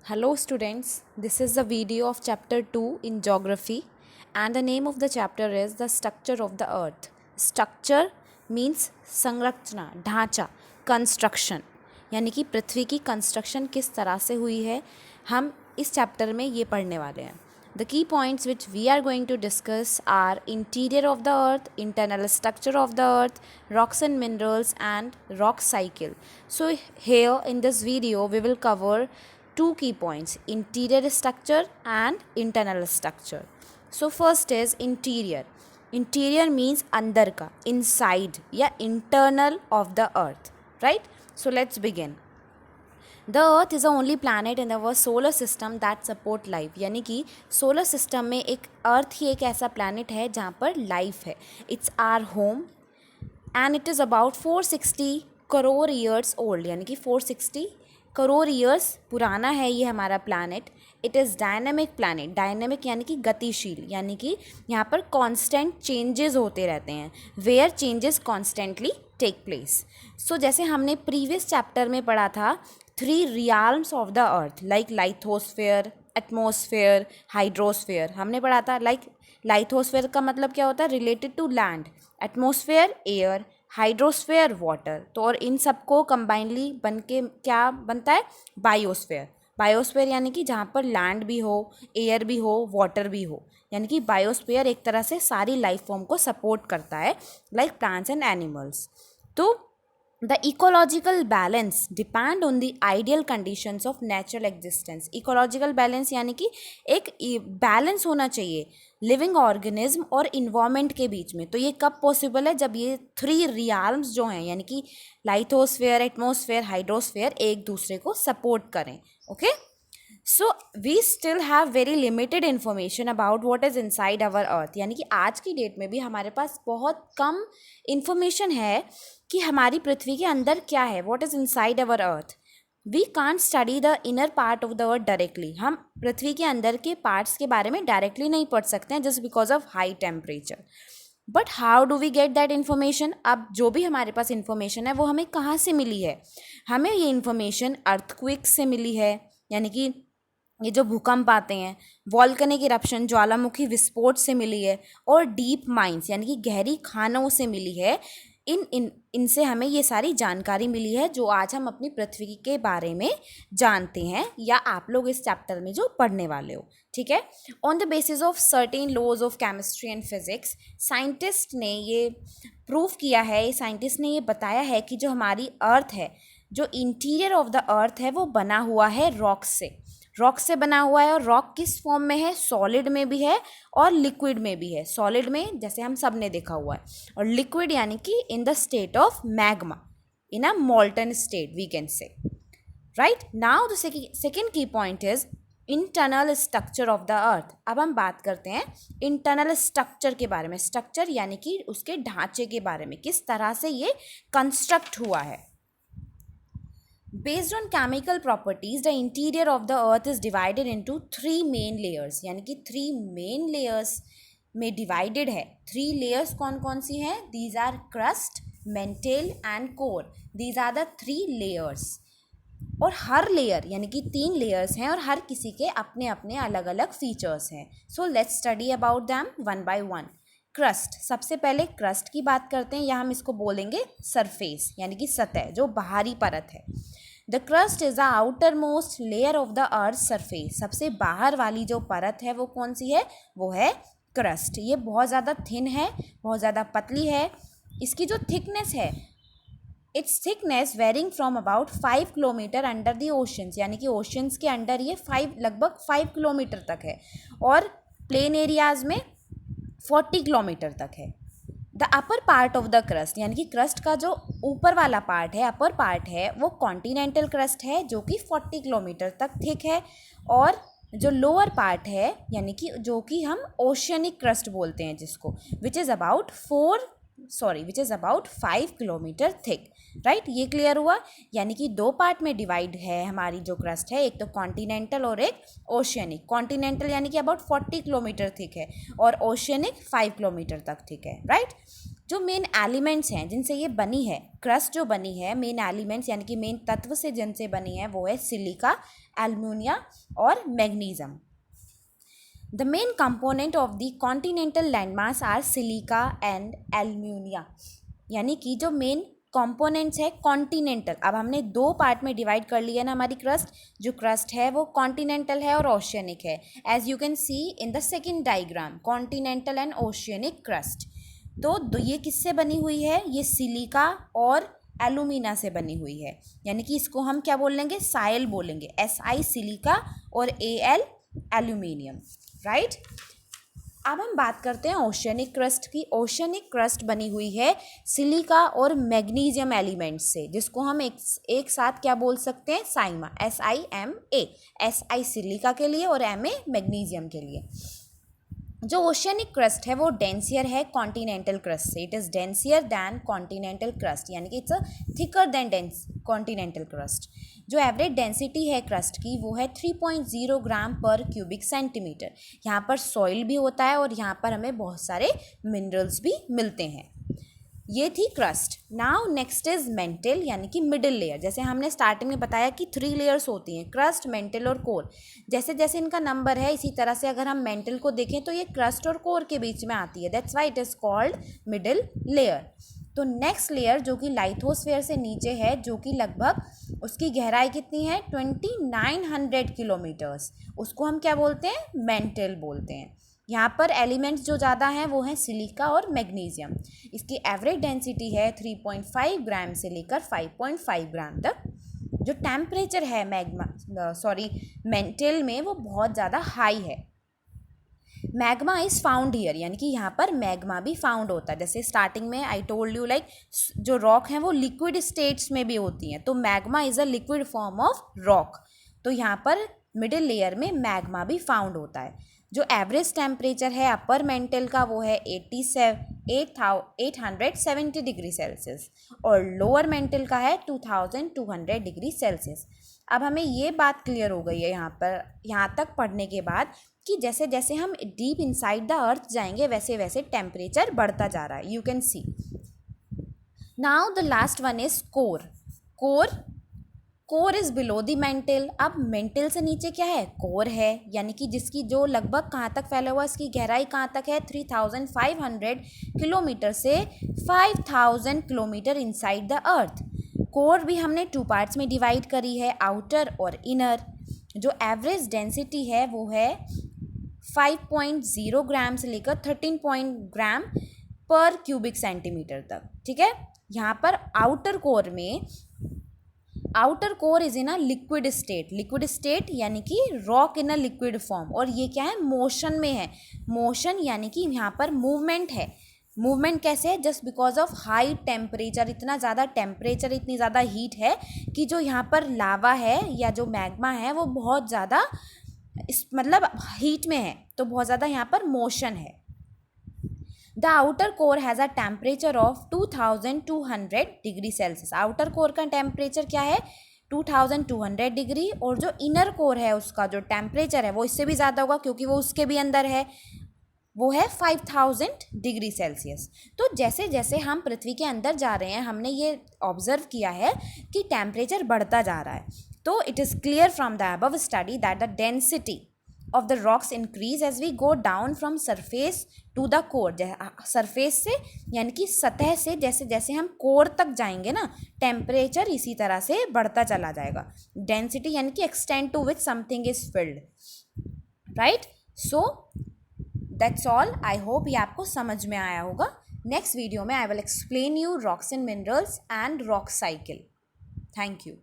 Hello students, this is the video of chapter 2 in geography and the name of the chapter is the structure of the earth. Structure means संरचना, ढांचा, construction यानी कि पृथ्वी की construction किस तरह से हुई है हम इस चैप्टर में ये पढ़ने वाले हैं. The key points which we are going to discuss are interior of the earth, internal structure of the earth, rocks and minerals and rock cycle. So here in this video we will cover two key points, interior structure and internal structure. So first is interior. Interior means अंदर का, inside या internal of the earth, right? So let's begin. The earth is the only planet in our solar system that support life. यानी कि solar system में एक earth ही एक ऐसा planet है जहाँ पर life है. It's our home and it is about 460 crore years old. यानी कि 460 करोड़ ईयर्स पुराना है ये हमारा planet. It is dynamic planet. Dynamic यानी कि गतिशील, यानी कि यहाँ पर कांस्टेंट चेंजेस होते रहते हैं. Where changes constantly take place. So जैसे हमने प्रीवियस चैप्टर में पढ़ा था 3 realms of the earth like lithosphere, atmosphere, hydrosphere हमने पढ़ा था. लाइक लाइथोस्फेयर का मतलब क्या होता है? Related to land. Atmosphere air, hydrosphere water. तो और इन सबको कंबाइनली बन के क्या बनता है? बायोस्फेयर. बायोस्फेयर यानी कि जहाँ पर लैंड भी हो, एयर भी हो, वाटर भी हो. यानी कि बायोस्फेयर एक तरह से सारी लाइफ फॉर्म को सपोर्ट करता है लाइक प्लांट्स एंड एनिमल्स. तो the ecological balance depend on the ideal conditions of natural existence. Ecological balance यानी कि एक बैलेंस होना चाहिए लिविंग ऑर्गेनिज्म और इन्वायरमेंट के बीच में. तो ये कब पॉसिबल है? जब ये 3 रियाल्म्स जो हैं यानी कि लाइथोस्फेयर, एटमॉस्फेयर, हाइड्रोस्फेयर एक दूसरे को सपोर्ट करें. Okay, so we still have very limited information about what is inside our earth. यानी कि आज की डेट में भी हमारे पास बहुत कम इन्फॉर्मेशन है कि हमारी पृथ्वी के अंदर क्या है. What is inside our earth. We can't study the inner part of the earth directly. हम पृथ्वी के अंदर के पार्ट्स के बारे में डायरेक्टली नहीं पढ़ सकते हैं just because of high temperature. But how do we get that information. अब जो भी हमारे पास इन्फॉर्मेशन है वो हमें कहाँ से मिली है? हमें ये इन्फॉर्मेशन अर्थक्वेक से मिली है. यानी कि ये जो भूकंप आते हैं, वॉल्केनिक इरप्शन, ज्वालामुखी विस्फोट से मिली है. और डीप माइंस यानी कि गहरी खानों से मिली है. इनसे हमें ये सारी जानकारी मिली है जो आज हम अपनी पृथ्वी के बारे में जानते हैं या आप लोग इस चैप्टर में जो पढ़ने वाले हो. ठीक है. On the basis of certain laws of chemistry and physics scientist ने ये प्रूव किया है, साइंटिस्ट ने ये बताया है कि जो हमारी अर्थ है, जो इंटीरियर ऑफ द अर्थ है वो बना हुआ है रॉक से. रॉक से बना हुआ है. और रॉक किस फॉर्म में है? सॉलिड में भी है और लिक्विड में भी है. सॉलिड में जैसे हम सब ने देखा हुआ है, और लिक्विड यानी कि in the state of magma, in a molten state we can say. Right. Now the second key point is internal structure of the earth. अब हम बात करते हैं इंटरनल स्ट्रक्चर के बारे में. स्ट्रक्चर यानी कि उसके ढांचे के बारे में, किस तरह से ये कंस्ट्रक्ट हुआ है. Based on chemical properties, the interior of the earth is divided into 3 main layers. यानी कि 3 main layers में divided है. 3 layers कौन कौन सी हैं? These are crust, mantle and core. These are the 3 layers. और हर लेयर यानी कि 3 लेयर्स हैं और हर किसी के अपने अपने अलग अलग फीचर्स हैं. So let's study about them one by one. Crust. सबसे पहले क्रस्ट की बात करते हैं, या हम इसको बोलेंगे सरफेस यानी कि सतह, जो बाहरी परत है. The crust is the outer most layer of the earth surface. सबसे बाहर वाली जो परत है वो कौन सी है? वो है क्रस्ट. ये बहुत ज़्यादा थिन है, बहुत ज़्यादा पतली है. इसकी जो थिकनेस है, it's thickness varying from about 5 kilometre under the oceans. यानी कि ओशंस के अंडर ये लगभग 5 किलोमीटर तक है और प्लेन एरियाज में 40 किलोमीटर तक है. The upper part of the crust यानी कि क्रस्ट का जो ऊपर वाला पार्ट है, अपर पार्ट है, वो कॉन्टिनेंटल क्रस्ट है जो कि 40 किलोमीटर तक थिक है. और जो लोअर पार्ट है यानी कि जो कि हम ओशियनिक क्रस्ट बोलते हैं जिसको, which is about 5 kilometre thick. Right. ये क्लियर हुआ. यानी कि 2 पार्ट में डिवाइड है हमारी जो क्रस्ट है, एक तो कॉन्टिनेंटल और एक ओशियनिक. कॉन्टिनेंटल यानी कि अबाउट 40 किलोमीटर थिक है और ओशियनिक 5 किलोमीटर तक थिक है. राइट. जो मेन एलिमेंट्स हैं जिनसे ये बनी है, क्रस्ट जो बनी है, मेन एलिमेंट्स यानी कि मेन तत्व से जिनसे बनी है वो है सिलिका, एल्यूमिनियम और magnesium. The main component of the continental landmass are silica and aluminium, यानी कि जो मेन कंपोनेंट्स है कॉन्टिनेंटल। अब हमने दो पार्ट में डिवाइड कर लिया ना हमारी क्रस्ट, जो क्रस्ट है वो कॉन्टिनेंटल है और ओशियनिक है, as you can see in the second diagram, continental and oceanic crust. तो ये किससे बनी हुई है, ये सिलिका और एलुमिना से बनी हुई है, यानी कि इसको हम क्या बोलेंगे, साइल बोलेंगे, SI सिलिका और AL एल्यूमिनियम, राइट। अब हम बात करते हैं ओशियनिक क्रस्ट की। ओशियनिक क्रस्ट बनी हुई है सिलिका और मैग्नीशियम एलिमेंट्स से, जिसको हम एक साथ क्या बोल सकते हैं, साइमा, SIMA, SI सिलिका के लिए और MA मैग्नीशियम के लिए। जो ओशियनिक क्रस्ट है वो डेंसियर है कॉन्टिनेंटल क्रस्ट से, it is denser than continental crust, यानी कि it's a thicker than continental crust. जो एवरेज डेंसिटी है क्रस्ट की वो है 3.0 ग्राम पर क्यूबिक सेंटीमीटर। यहाँ पर सॉइल भी होता है और यहाँ पर हमें बहुत सारे मिनरल्स भी मिलते हैं। ये थी crust. Now next is mental, यानी कि मिडिल लेयर। जैसे हमने स्टार्टिंग में बताया कि 3 लेयर्स होती हैं, क्रस्ट, मेंटल और कोर। जैसे जैसे इनका नंबर है इसी तरह से अगर हम मेंटल को देखें तो ये क्रस्ट और कोर के बीच में आती है, that's why it is called middle layer. तो नेक्स्ट लेयर जो कि लाइथोस्फीयर से नीचे है, जो कि लगभग उसकी गहराई कितनी है, 2900 किलोमीटर्स, उसको हम क्या बोलते हैं, मेंटल बोलते हैं। यहाँ पर एलिमेंट्स जो ज़्यादा हैं वो हैं सिलिका और मैग्नीशियम। इसकी एवरेज डेंसिटी है 3.5 ग्राम से लेकर 5.5 ग्राम तक। जो टेम्परेचर है मेंटल में वो बहुत ज़्यादा हाई है। मैग्मा इज़ फाउंड हियर, यानी कि यहाँ पर मैग्मा भी फाउंड होता है। जैसे स्टार्टिंग में आई टोल्ड यू लाइक जो रॉक हैं वो लिक्विड स्टेट्स में भी होती हैं, तो magma is a liquid form of rock. तो यहाँ पर मिडिल लेयर में मैग्मा भी फाउंड होता है। जो एवरेज टेम्परेचर है अपर मेंटल का वो है 870 डिग्री सेल्सियस और लोअर मेंटल का है 2200 डिग्री सेल्सियस। अब हमें ये बात क्लियर हो गई है यहाँ तक पढ़ने के बाद कि जैसे जैसे हम डीप इनसाइड द अर्थ जाएंगे वैसे वैसे टेम्परेचर बढ़ता जा रहा है, you can C. Now the last one is core is below the mental. अब मेंटल से नीचे क्या है, कोर है, यानी कि जिसकी जो लगभग कहाँ तक फैला हुआ, इसकी गहराई कहाँ तक है, 3500 किलोमीटर से 5000 kilometre inside the earth. Core भी हमने 2 पार्ट्स में डिवाइड करी है, आउटर और इनर। जो एवरेज डेंसिटी है वो है 5.0 ग्राम से लेकर 13 ग्राम पर क्यूबिक सेंटीमीटर तक, ठीक है। यहाँ पर outer core is in a liquid state यानी कि rock in a liquid form, और ये क्या है, मोशन में है। मोशन यानी कि यहाँ पर मूवमेंट है। मूवमेंट कैसे है, just because of high temperature, इतना ज़्यादा टेम्परेचर, इतनी ज़्यादा हीट है कि जो यहाँ पर लावा है या जो मैग्मा है वो बहुत ज़्यादा मतलब हीट में है, तो बहुत ज़्यादा यहाँ पर मोशन है। The outer core has a temperature of 2200 degree Celsius. Outer core का टेम्परेचर क्या है, 2200 डिग्री, और जो इनर कोर है उसका जो टेम्परेचर है वो इससे भी ज़्यादा होगा क्योंकि वो उसके भी अंदर है, वो है 5000 डिग्री सेल्सियस। तो जैसे जैसे हम पृथ्वी के अंदर जा रहे हैं हमने ये ऑब्जर्व किया है कि टेम्परेचर बढ़ता जा रहा है। तो it is clear from the above study that the density of the rocks increase as we go down from surface to the core। Surface से यानी कि सतह से जैसे जैसे हम कोर तक जाएंगे ना, टेम्परेचर इसी तरह से बढ़ता चला जाएगा। डेंसिटी यानी कि extend to which something is filled, right. So that's all. I hope ये आपको समझ में आया होगा। नेक्स्ट वीडियो में I will explain you rocks and minerals and rock cycle. Thank you.